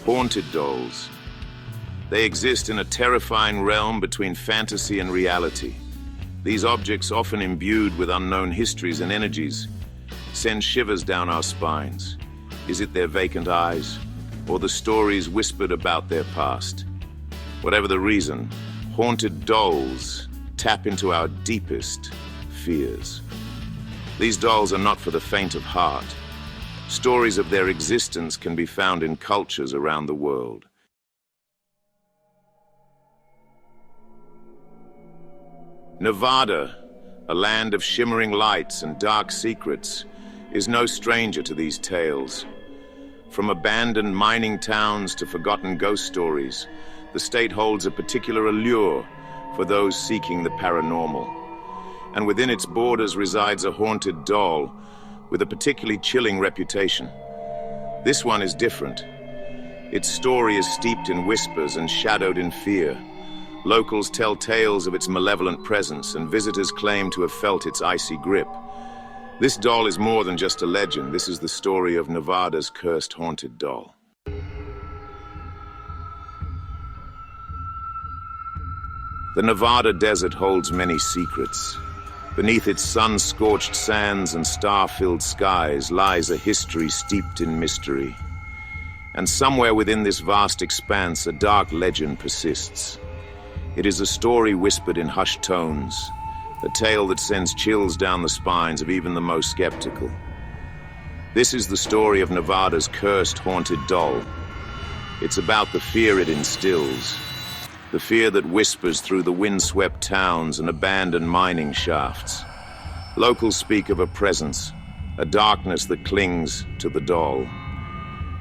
Haunted dolls. They exist in a terrifying realm between fantasy and reality. These objects, often imbued with unknown histories and energies, send shivers down our spines. Is it their vacant eyes, or the stories whispered about their past? Whatever the reason, haunted dolls tap into our deepest fears. These dolls are not for the faint of heart. Stories of their existence can be found in cultures around the world. Nevada, a land of shimmering lights and dark secrets, is no stranger to these tales. From abandoned mining towns to forgotten ghost stories, the state holds a particular allure for those seeking the paranormal. And within its borders resides a haunted doll with a particularly chilling reputation. This one is different. Its story is steeped in whispers and shadowed in fear. Locals tell tales of its malevolent presence, and visitors claim to have felt its icy grip. This doll is more than just a legend. This is the story of Nevada's cursed haunted doll. The Nevada desert holds many secrets. Beneath its sun-scorched sands and star-filled skies lies a history steeped in mystery. And somewhere within this vast expanse, a dark legend persists. It is a story whispered in hushed tones, a tale that sends chills down the spines of even the most skeptical. This is the story of Nevada's cursed haunted doll. It's about the fear it instills, the fear that whispers through the windswept towns and abandoned mining shafts. Locals speak of a presence, a darkness that clings to the doll.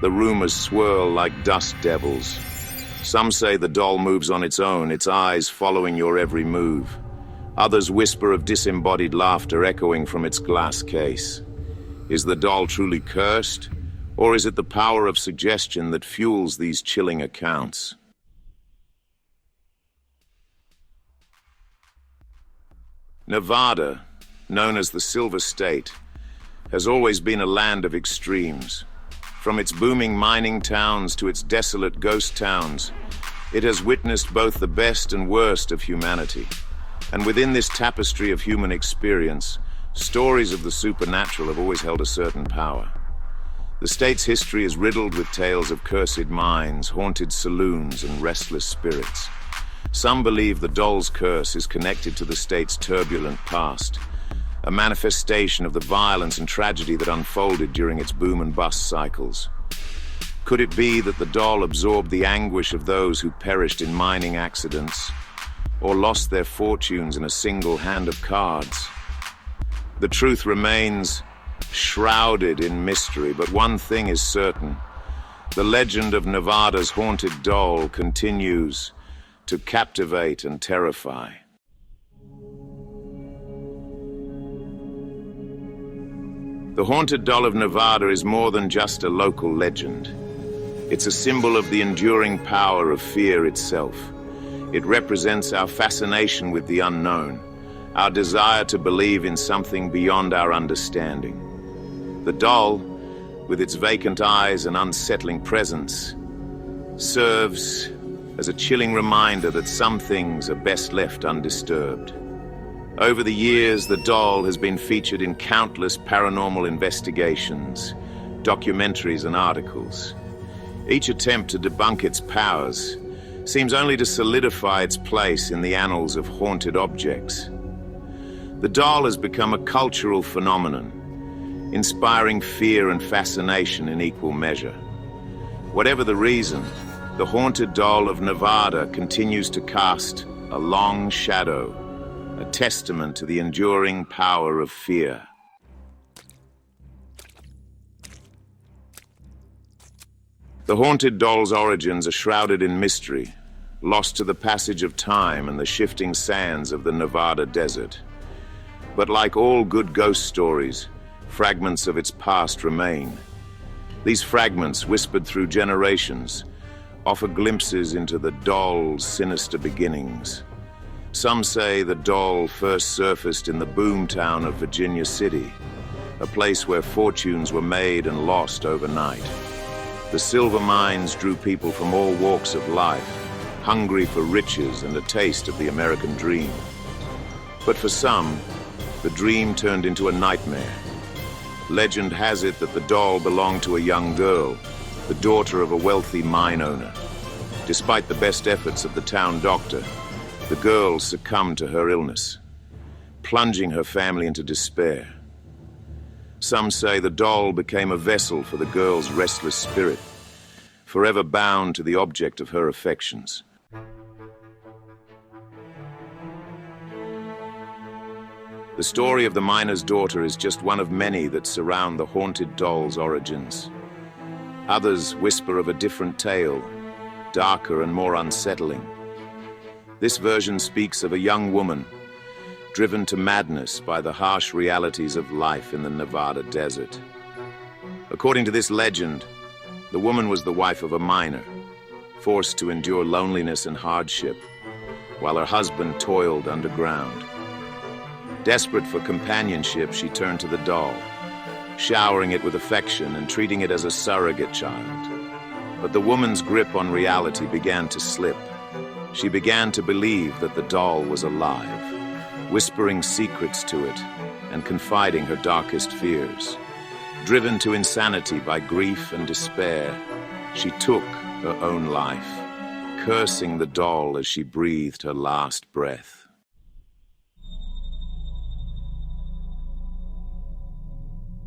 The rumors swirl like dust devils. Some say the doll moves on its own, its eyes following your every move. Others whisper of disembodied laughter echoing from its glass case. Is the doll truly cursed, or is it the power of suggestion that fuels these chilling accounts? Nevada, known as the Silver State, has always been a land of extremes. From its booming mining towns to its desolate ghost towns, it has witnessed both the best and worst of humanity. And within this tapestry of human experience, stories of the supernatural have always held a certain power. The state's history is riddled with tales of cursed mines, haunted saloons, and restless spirits. Some believe the doll's curse is connected to the state's turbulent past, a manifestation of the violence and tragedy that unfolded during its boom and bust cycles. Could it be that the doll absorbed the anguish of those who perished in mining accidents, or lost their fortunes in a single hand of cards? The truth remains shrouded in mystery, but one thing is certain. The legend of Nevada's haunted doll continues to captivate and terrify. The haunted doll of Nevada is more than just a local legend. It's a symbol of the enduring power of fear itself. It represents our fascination with the unknown, our desire to believe in something beyond our understanding. The doll, with its vacant eyes and unsettling presence, serves as a chilling reminder that some things are best left undisturbed. Over the years, the doll has been featured in countless paranormal investigations, documentaries, and articles. Each attempt to debunk its powers seems only to solidify its place in the annals of haunted objects. The doll has become a cultural phenomenon, inspiring fear and fascination in equal measure. Whatever the reason, the haunted doll of Nevada continues to cast a long shadow, a testament to the enduring power of fear. The haunted doll's origins are shrouded in mystery, lost to the passage of time and the shifting sands of the Nevada desert. But like all good ghost stories, fragments of its past remain. These fragments, whispered through generations, offer glimpses into the doll's sinister beginnings. Some say the doll first surfaced in the boomtown of Virginia City, a place where fortunes were made and lost overnight. The silver mines drew people from all walks of life, hungry for riches and a taste of the American dream. But for some, the dream turned into a nightmare. Legend has it that the doll belonged to a young girl, the daughter of a wealthy mine owner. Despite the best efforts of the town doctor, the girl succumbed to her illness, plunging her family into despair. Some say the doll became a vessel for the girl's restless spirit, forever bound to the object of her affections. The story of the miner's daughter is just one of many that surround the haunted doll's origins. Others whisper of a different tale, darker and more unsettling. This version speaks of a young woman driven to madness by the harsh realities of life in the Nevada desert. According to this legend, the woman was the wife of a miner, forced to endure loneliness and hardship, while her husband toiled underground. Desperate for companionship, she turned to the doll, showering it with affection and treating it as a surrogate child. But the woman's grip on reality began to slip. She began to believe that the doll was alive, whispering secrets to it and confiding her darkest fears. Driven to insanity by grief and despair, she took her own life, cursing the doll as she breathed her last breath.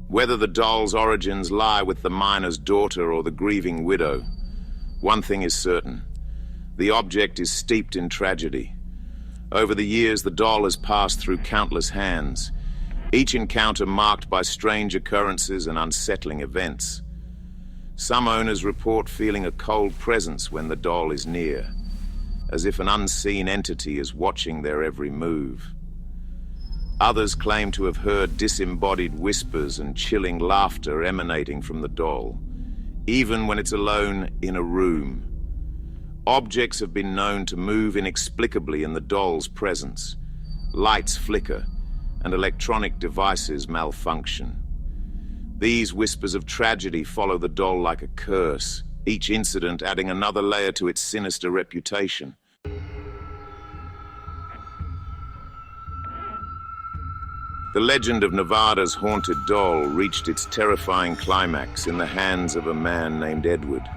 Whether the doll's origins lie with the miner's daughter or the grieving widow, one thing is certain: the object is steeped in tragedy. Over the years, the doll has passed through countless hands, each encounter marked by strange occurrences and unsettling events. Some owners report feeling a cold presence when the doll is near, as if an unseen entity is watching their every move. Others claim to have heard disembodied whispers and chilling laughter emanating from the doll, even when it's alone in a room. Objects have been known to move inexplicably in the doll's presence. Lights flicker, and electronic devices malfunction. These whispers of tragedy follow the doll like a curse, each incident adding another layer to its sinister reputation. The legend of Nevada's haunted doll reached its terrifying climax in the hands of a man named Edward.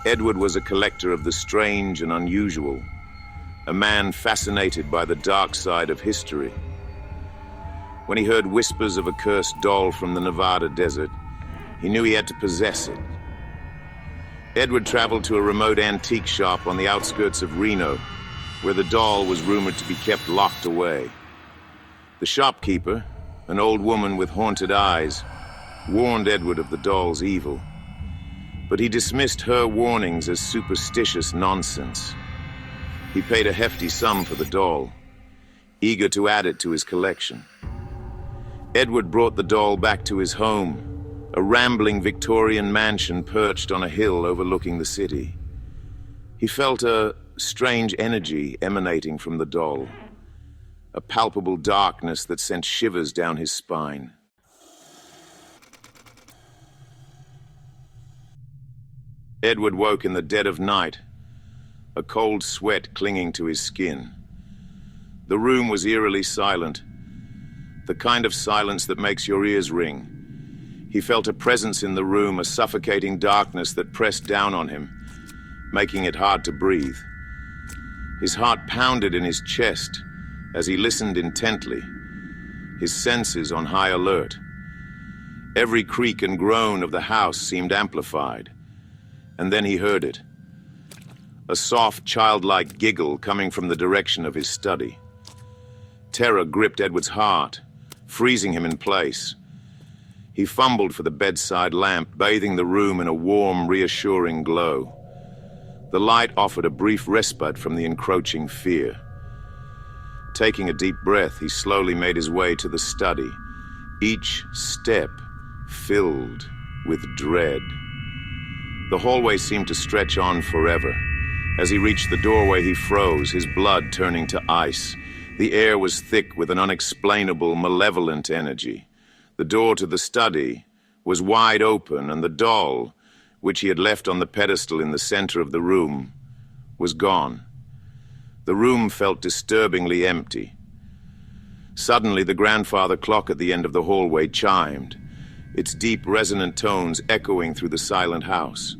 Edward was a collector of the strange and unusual, a man fascinated by the dark side of history. When he heard whispers of a cursed doll from the Nevada desert, he knew he had to possess it. Edward traveled to a remote antique shop on the outskirts of Reno, where the doll was rumored to be kept locked away. The shopkeeper, an old woman with haunted eyes, warned Edward of the doll's evil. But he dismissed her warnings as superstitious nonsense. He paid a hefty sum for the doll, eager to add it to his collection. Edward brought the doll back to his home, a rambling Victorian mansion perched on a hill overlooking the city. He felt a strange energy emanating from the doll, a palpable darkness that sent shivers down his spine. Edward woke in the dead of night, a cold sweat clinging to his skin. The room was eerily silent, the kind of silence that makes your ears ring. He felt a presence in the room, a suffocating darkness that pressed down on him, making it hard to breathe. His heart pounded in his chest as he listened intently, his senses on high alert. Every creak and groan of the house seemed amplified. And then he heard it. A soft, childlike giggle coming from the direction of his study. Terror gripped Edward's heart, freezing him in place. He fumbled for the bedside lamp, bathing the room in a warm, reassuring glow. The light offered a brief respite from the encroaching fear. Taking a deep breath, he slowly made his way to the study, each step filled with dread. The hallway seemed to stretch on forever. As he reached the doorway, he froze, his blood turning to ice. The air was thick with an unexplainable, malevolent energy. The door to the study was wide open, and the doll, which he had left on the pedestal in the center of the room, was gone. The room felt disturbingly empty. Suddenly, the grandfather clock at the end of the hallway chimed, its deep, resonant tones echoing through the silent house.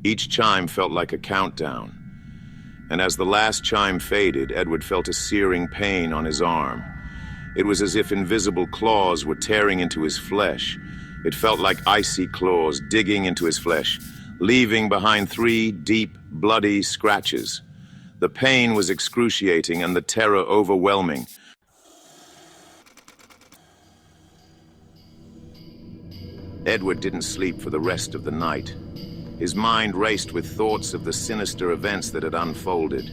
Each chime felt like a countdown, and as the last chime faded, Edward felt a searing pain on his arm. It was as if invisible claws were tearing into his flesh. It felt like icy claws digging into his flesh, leaving behind 3 deep, bloody scratches. The pain was excruciating and the terror overwhelming. Edward didn't sleep for the rest of the night. His mind raced with thoughts of the sinister events that had unfolded.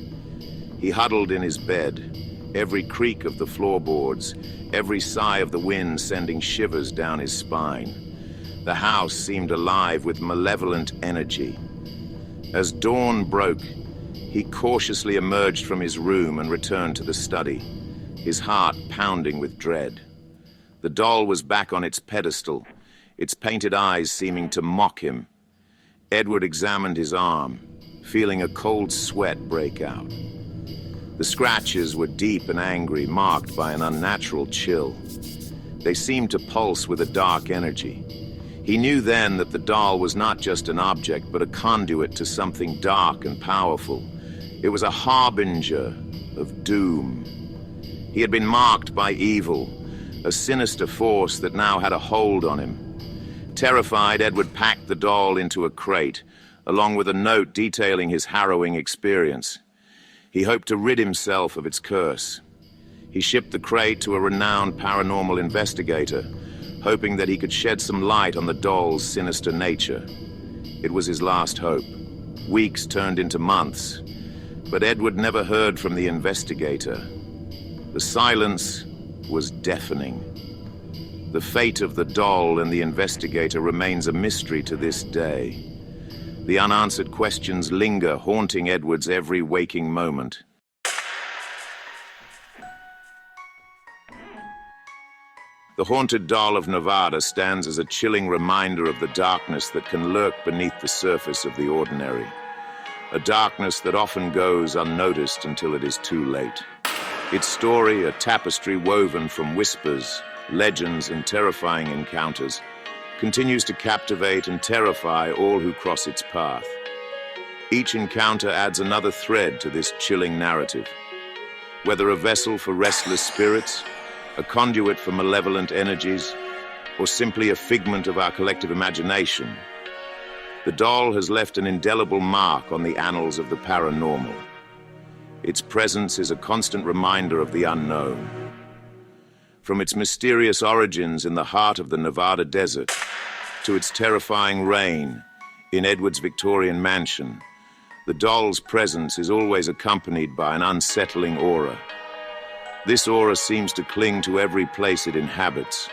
He huddled in his bed, every creak of the floorboards, every sigh of the wind sending shivers down his spine. The house seemed alive with malevolent energy. As dawn broke, he cautiously emerged from his room and returned to the study, his heart pounding with dread. The doll was back on its pedestal, its painted eyes seeming to mock him. Edward examined his arm, feeling a cold sweat break out. The scratches were deep and angry, marked by an unnatural chill. They seemed to pulse with a dark energy. He knew then that the doll was not just an object, but a conduit to something dark and powerful. It was a harbinger of doom. He had been marked by evil, a sinister force that now had a hold on him. Terrified, Edward packed the doll into a crate, along with a note detailing his harrowing experience. He hoped to rid himself of its curse. He shipped the crate to a renowned paranormal investigator, hoping that he could shed some light on the doll's sinister nature. It was his last hope. Weeks turned into months, but Edward never heard from the investigator. The silence was deafening. The fate of the doll and the investigator remains a mystery to this day. The unanswered questions linger, haunting Edward's every waking moment. The haunted doll of Nevada stands as a chilling reminder of the darkness that can lurk beneath the surface of the ordinary. A darkness that often goes unnoticed until it is too late. Its story, a tapestry woven from whispers, legends, and terrifying encounters, continues to captivate and terrify all who cross its path. Each encounter adds another thread to this chilling narrative. Whether a vessel for restless spirits, a conduit for malevolent energies, or simply a figment of our collective imagination, the doll has left an indelible mark on the annals of the paranormal. Its presence is a constant reminder of the unknown. From its mysterious origins in the heart of the Nevada desert to its terrifying reign in Edward's Victorian mansion, the doll's presence is always accompanied by an unsettling aura. This aura seems to cling to every place it inhabits.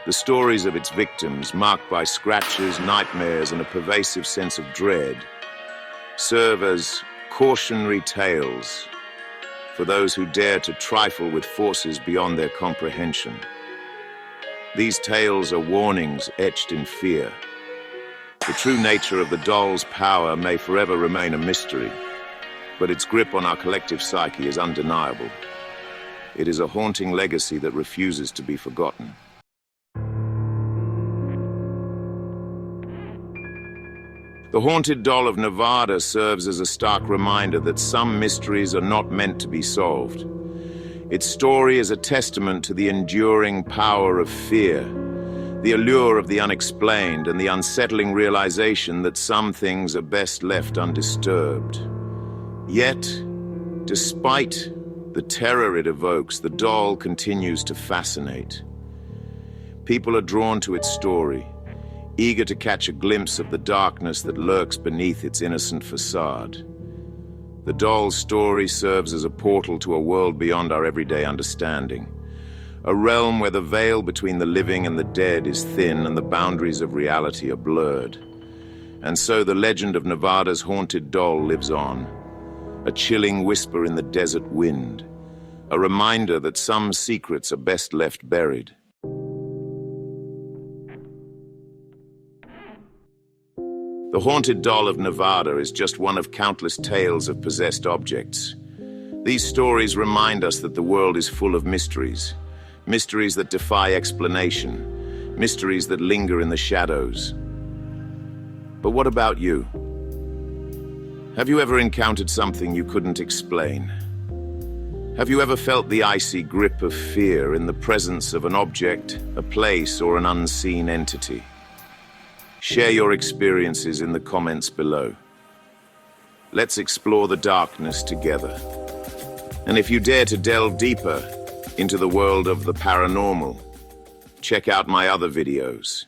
The stories of its victims, marked by scratches, nightmares, and a pervasive sense of dread, serve as cautionary tales for those who dare to trifle with forces beyond their comprehension. These tales are warnings etched in fear. The true nature of the doll's power may forever remain a mystery, but its grip on our collective psyche is undeniable. It is a haunting legacy that refuses to be forgotten. The haunted doll of Nevada serves as a stark reminder that some mysteries are not meant to be solved. Its story is a testament to the enduring power of fear, the allure of the unexplained, and the unsettling realization that some things are best left undisturbed. Yet, despite the terror it evokes, the doll continues to fascinate. People are drawn to its story, eager to catch a glimpse of the darkness that lurks beneath its innocent facade. The doll's story serves as a portal to a world beyond our everyday understanding, a realm where the veil between the living and the dead is thin and the boundaries of reality are blurred. And so the legend of Nevada's haunted doll lives on, a chilling whisper in the desert wind, a reminder that some secrets are best left buried. The haunted doll of Nevada is just one of countless tales of possessed objects. These stories remind us that the world is full of mysteries. Mysteries that defy explanation. Mysteries that linger in the shadows. But what about you? Have you ever encountered something you couldn't explain? Have you ever felt the icy grip of fear in the presence of an object, a place, or an unseen entity? Share your experiences in the comments below. Let's explore the darkness together. And if you dare to delve deeper into the world of the paranormal, check out my other videos.